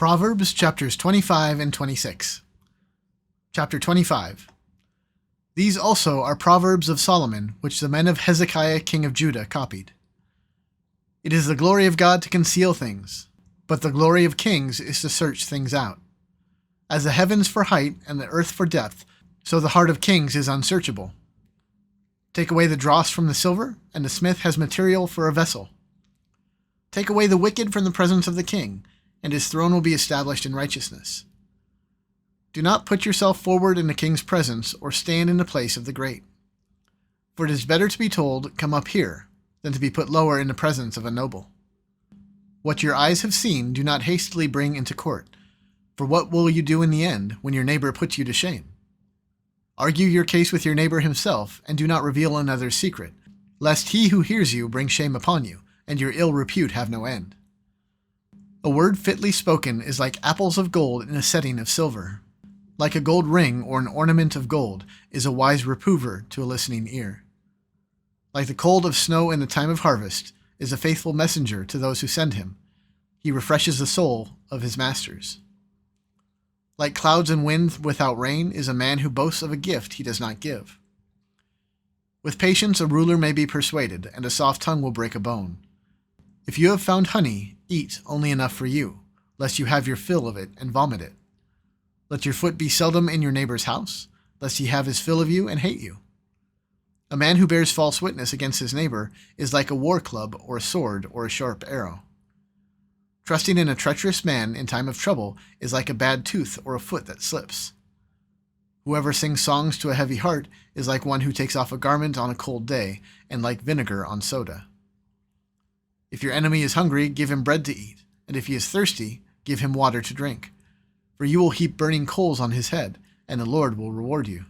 Proverbs chapters 25 and 26. Chapter 25. These also are Proverbs of Solomon, which the men of Hezekiah king of Judah copied. It is the glory of God to conceal things, but the glory of kings is to search things out. As the heavens for height and the earth for depth, so the heart of kings is unsearchable. Take away the dross from the silver, and the smith has material for a vessel. Take away the wicked from the presence of the king, and his throne will be established in righteousness. Do not put yourself forward in the king's presence, or stand in the place of the great. For it is better to be told, "Come up here," than to be put lower in the presence of a noble. What your eyes have seen, do not hastily bring into court. For what will you do in the end, when your neighbor puts you to shame? Argue your case with your neighbor himself, and do not reveal another's secret, lest he who hears you bring shame upon you, and your ill repute have no end. A word fitly spoken is like apples of gold in a setting of silver. Like a gold ring or an ornament of gold is a wise reprover to a listening ear. Like the cold of snow in the time of harvest is a faithful messenger to those who send him. He refreshes the soul of his masters. Like clouds and wind without rain is a man who boasts of a gift he does not give. With patience a ruler may be persuaded, and a soft tongue will break a bone. If you have found honey, eat only enough for you, lest you have your fill of it and vomit it. Let your foot be seldom in your neighbor's house, lest he have his fill of you and hate you. A man who bears false witness against his neighbor is like a war club or a sword or a sharp arrow. Trusting in a treacherous man in time of trouble is like a bad tooth or a foot that slips. Whoever sings songs to a heavy heart is like one who takes off a garment on a cold day, and like vinegar on soda. If your enemy is hungry, give him bread to eat, and if he is thirsty, give him water to drink. For you will heap burning coals on his head, and the Lord will reward you.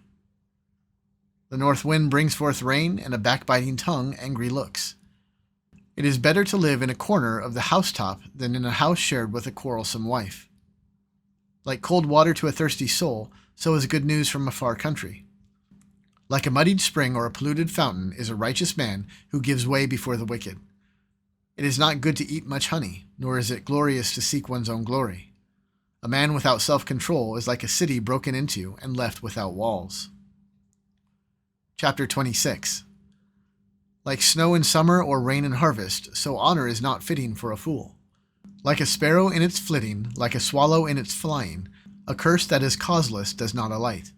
The north wind brings forth rain, and a backbiting tongue angry looks. It is better to live in a corner of the housetop than in a house shared with a quarrelsome wife. Like cold water to a thirsty soul, so is good news from a far country. Like a muddied spring or a polluted fountain is a righteous man who gives way before the wicked. It is not good to eat much honey, nor is it glorious to seek one's own glory. A man without self-control is like a city broken into and left without walls. Chapter 26. Like snow in summer or rain in harvest, so honor is not fitting for a fool. Like a sparrow in its flitting, like a swallow in its flying, a curse that is causeless does not alight.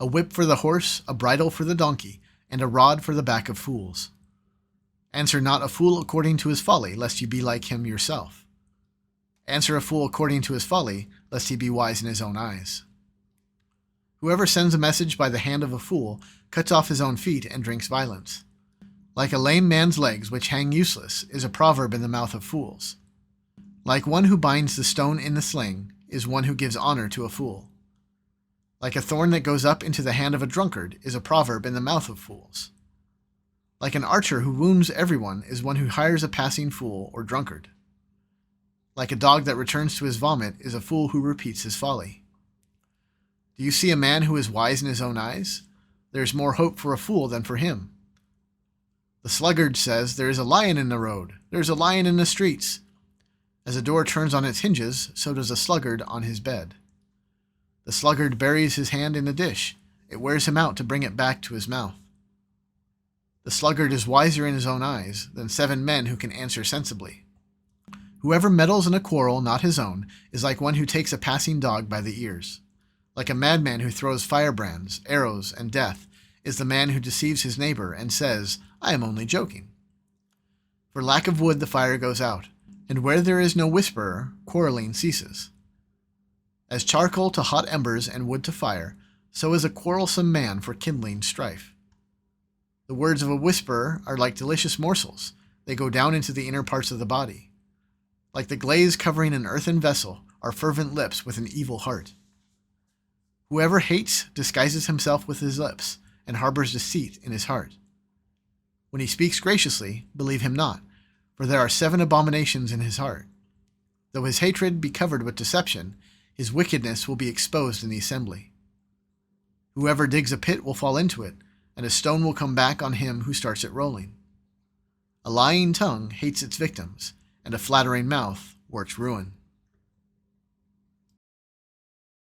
A whip for the horse, a bridle for the donkey, and a rod for the back of fools. Answer not a fool according to his folly, lest you be like him yourself. Answer a fool according to his folly, lest he be wise in his own eyes. Whoever sends a message by the hand of a fool cuts off his own feet and drinks violence. Like a lame man's legs which hang useless is a proverb in the mouth of fools. Like one who binds the stone in the sling is one who gives honor to a fool. Like a thorn that goes up into the hand of a drunkard is a proverb in the mouth of fools. Like an archer who wounds everyone is one who hires a passing fool or drunkard. Like a dog that returns to his vomit is a fool who repeats his folly. Do you see a man who is wise in his own eyes? There is more hope for a fool than for him. The sluggard says, "There is a lion in the road. There is a lion in the streets." As a door turns on its hinges, so does a sluggard on his bed. The sluggard buries his hand in a dish. It wears him out to bring it back to his mouth. The sluggard is wiser in his own eyes than 7 men who can answer sensibly. Whoever meddles in a quarrel not his own is like one who takes a passing dog by the ears. Like a madman who throws firebrands, arrows, and death is the man who deceives his neighbor and says, "I am only joking." For lack of wood the fire goes out, and where there is no whisperer, quarreling ceases. As charcoal to hot embers and wood to fire, so is a quarrelsome man for kindling strife. The words of a whisperer are like delicious morsels. They go down into the inner parts of the body. Like the glaze covering an earthen vessel are fervent lips with an evil heart. Whoever hates disguises himself with his lips and harbors deceit in his heart. When he speaks graciously, believe him not, for there are 7 abominations in his heart. Though his hatred be covered with deception, his wickedness will be exposed in the assembly. Whoever digs a pit will fall into it, and a stone will come back on him who starts it rolling. A lying tongue hates its victims, and a flattering mouth works ruin.